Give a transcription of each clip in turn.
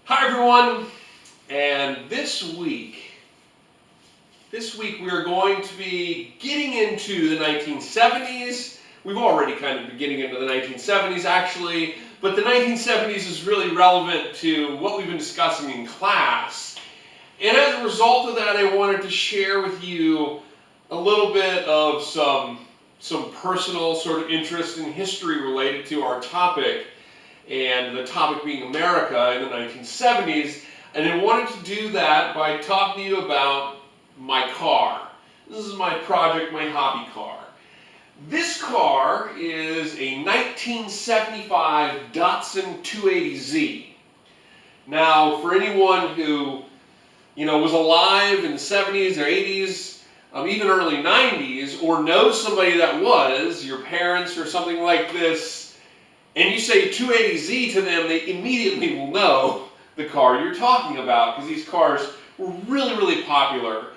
Hi everyone, and this week we are going to be getting into the 1970s. We've already kind of been getting into the 1970s actually, but the 1970s is really relevant to what we've been discussing in class. And as a result of that, I wanted to share with you a little bit of some personal sort of interest in history related to our topic, and the topic being America in the 1970s. And I wanted to do that by talking to you about my car. This is my project, my hobby car. This car is a 1975 Datsun 280Z. Now, for anyone who was alive in the 70s or 80s, even early 90s, or knows somebody that was, your parents or something like this, and you say 280Z to them, they immediately will know the car you're talking about, because these cars were really, really popular,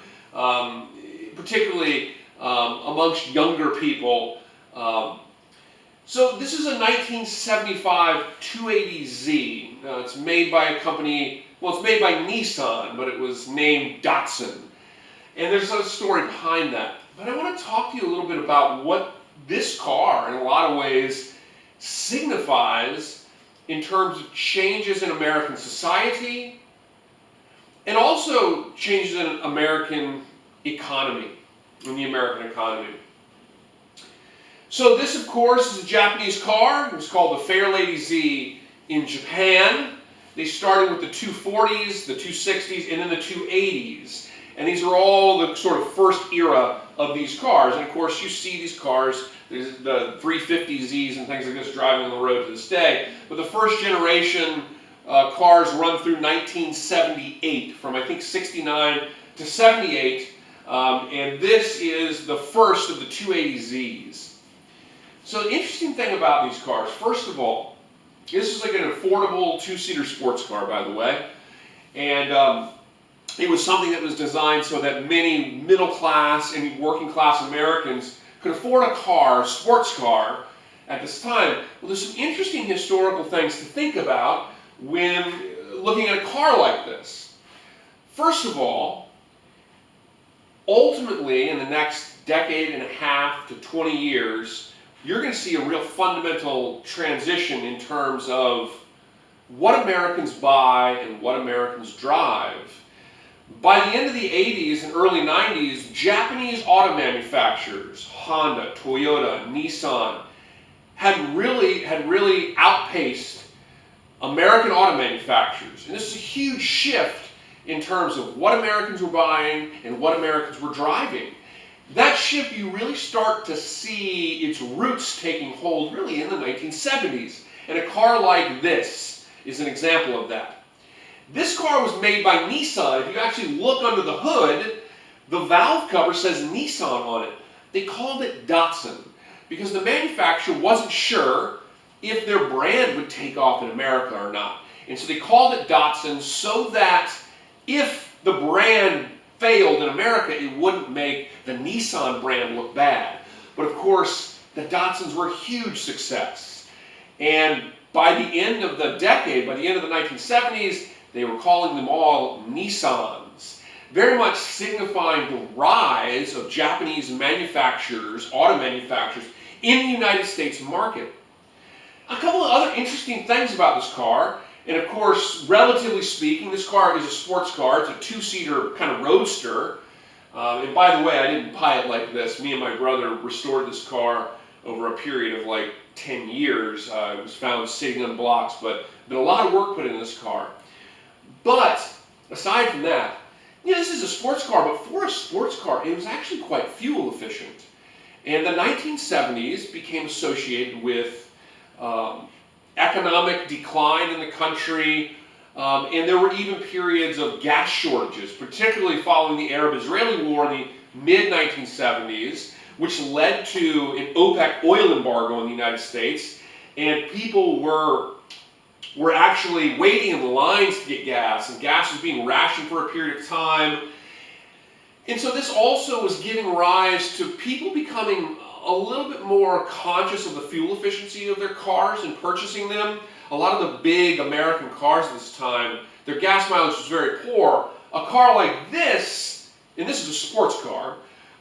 particularly amongst younger people. So this is a 1975 280Z. It's made by a company, well, it's made by Nissan, but it was named Datsun. And there's a story behind that. But I want to talk to you a little bit about what this car, in a lot of ways, signifies in terms of changes in American society and also changes in American economy, in the American economy. So this, of course, is a Japanese car. It was called the Fairlady Z in Japan. They started with the 240s, the 260s, and then the 280s. And these are all the sort of first era of these cars. And of course, you see these cars, there's the 350Zs and things like this driving on the road to this day. But the first generation cars run through 1978, from I think 69 to 78. And this is the first of the 280Zs. So the interesting thing about these cars, first of all, this is like an affordable two-seater sports car, by the way. And it was something that was designed so that many middle-class and working-class Americans could afford a car, a sports car, at this time. Well, there's some interesting historical things to think about when looking at a car like this. First of all, ultimately, in the next decade and a half to 20 years, you're going to see a real fundamental transition in terms of what Americans buy and what Americans drive. By the end of the 80s and early 90s, Japanese auto manufacturers, Honda, Toyota, Nissan, had really outpaced American auto manufacturers. And this is a huge shift in terms of what Americans were buying and what Americans were driving. That shift, you really start to see its roots taking hold really in the 1970s. And a car like this is an example of that. This car was made by Nissan. If you actually look under the hood, the valve cover says Nissan on it. They called it Datsun because the manufacturer wasn't sure if their brand would take off in America or not. And so they called it Datsun so that if the brand failed in America, it wouldn't make the Nissan brand look bad. But of course, the Datsuns were a huge success. And by the end of the decade, by the end of the 1970s, they were calling them all Nissans, very much signifying the rise of Japanese manufacturers, auto manufacturers, in the United States market. A couple of other interesting things about this car, and of course, relatively speaking, this car is a sports car. It's a two-seater kind of roadster. And by the way, I didn't buy it like this. Me and my brother restored this car over a period of like 10 years. It was found sitting on blocks, but a lot of work put into this car. But aside from that, this is a sports car, but for a sports car, it was actually quite fuel efficient. And the 1970s became associated with economic decline in the country, and there were even periods of gas shortages, particularly following the Arab-Israeli War in the mid-1970s, which led to an OPEC oil embargo in the United States, and people were actually waiting in the lines to get gas, and gas was being rationed for a period of time. And so this also was giving rise to people becoming a little bit more conscious of the fuel efficiency of their cars and purchasing them. A a lot of the big American cars at this time, their gas mileage was very poor. A car like this, and this is a sports car,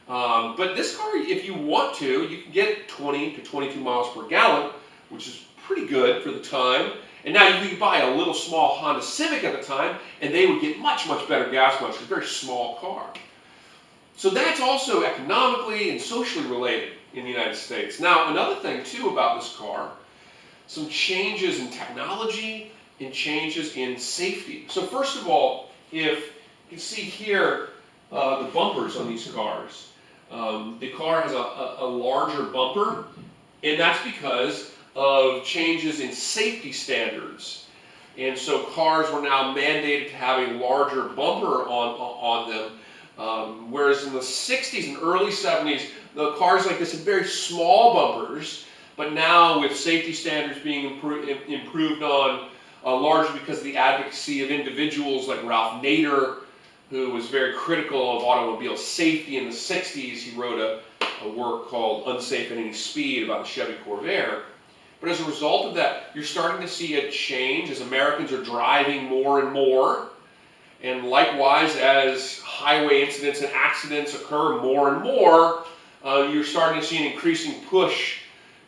but this car, if you want to, you can get 20 to 22 miles per gallon, which is pretty good for the time. And now you could buy a little small Honda Civic at the time, and they would get much, much better gas mileage. It's a very small car. So that's also economically and socially related in the United States. Now, another thing, too, about this car, some changes in technology and changes in safety. So first of all, if you can see here the bumpers on these cars. The car has a larger bumper, and that's because of changes in safety standards. And so cars were now mandated to have a larger bumper on them, whereas in the 60s and early 70s, the cars like this had very small bumpers, but now with safety standards being improved on, largely because of the advocacy of individuals like Ralph Nader, who was very critical of automobile safety in the 60s. He wrote a work called Unsafe at Any Speed about the Chevy Corvair. But as a result of that, you're starting to see a change as Americans are driving more and more. And likewise, as highway incidents and accidents occur more and more, you're starting to see an increasing push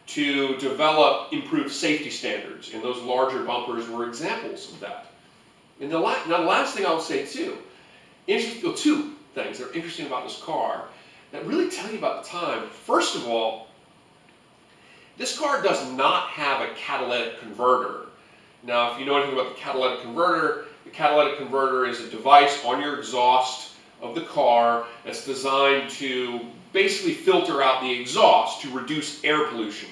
to develop improved safety standards. And those larger bumpers were examples of that. And now the last thing I'll say too, two things that are interesting about this car that really tell you about the time. First of all, this car does not have a catalytic converter. Now, if you know anything about the catalytic converter is a device on your exhaust of the car that's designed to basically filter out the exhaust to reduce air pollution.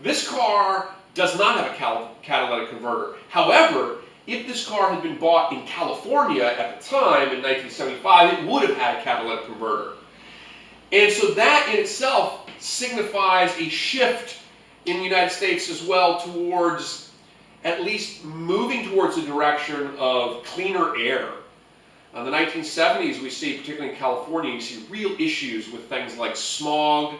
This car does not have a catalytic converter. However, if this car had been bought in California at the time, in 1975, it would have had a catalytic converter. And so that in itself signifies a shift in the United States as well towards at least moving towards the direction of cleaner air. In the 1970s, we see, particularly in California, you see real issues with things like smog,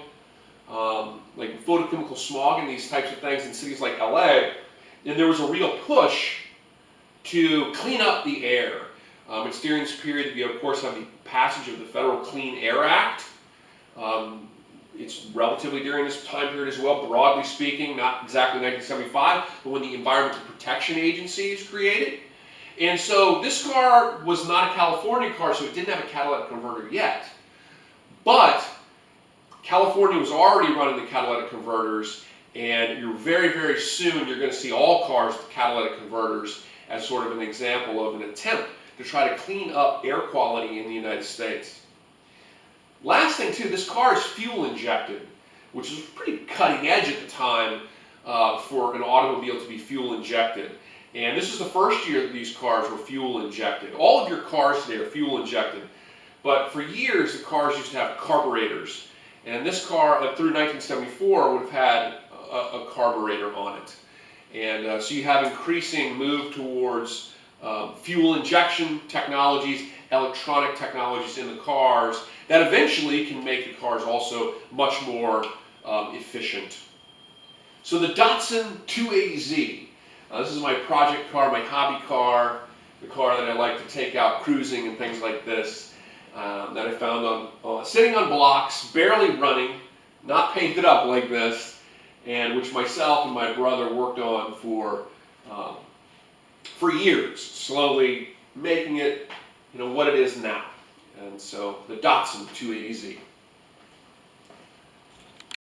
like photochemical smog and these types of things in cities like LA. And there was a real push to clean up the air. It's during this period that you, of course, have the passage of the Federal Clean Air Act. It's relatively during this time period as well, broadly speaking, not exactly 1975, but when the Environmental Protection Agency is created. And so this car was not a California car, so it didn't have a catalytic converter yet. But California was already running the catalytic converters, and you're very, very soon you're going to see all cars with catalytic converters as sort of an example of an attempt to try to clean up air quality in the United States. Last thing too, this car is fuel injected, which is pretty cutting edge at the time for an automobile to be fuel injected. And this is the first year that these cars were fuel injected. All of your cars today are fuel injected, but for years the cars used to have carburetors. And this car, through 1974, would have had a carburetor on it. And so you have increasing move towards fuel injection technologies, electronic technologies in the cars that eventually can make the cars also much more efficient. So the Datsun 280Z, this is my project car, my hobby car, the car that I like to take out cruising and things like this, that I found sitting on blocks, barely running, not painted up like this, and which myself and my brother worked on for years, slowly making it, what it is now. And so the Datsun 280Z.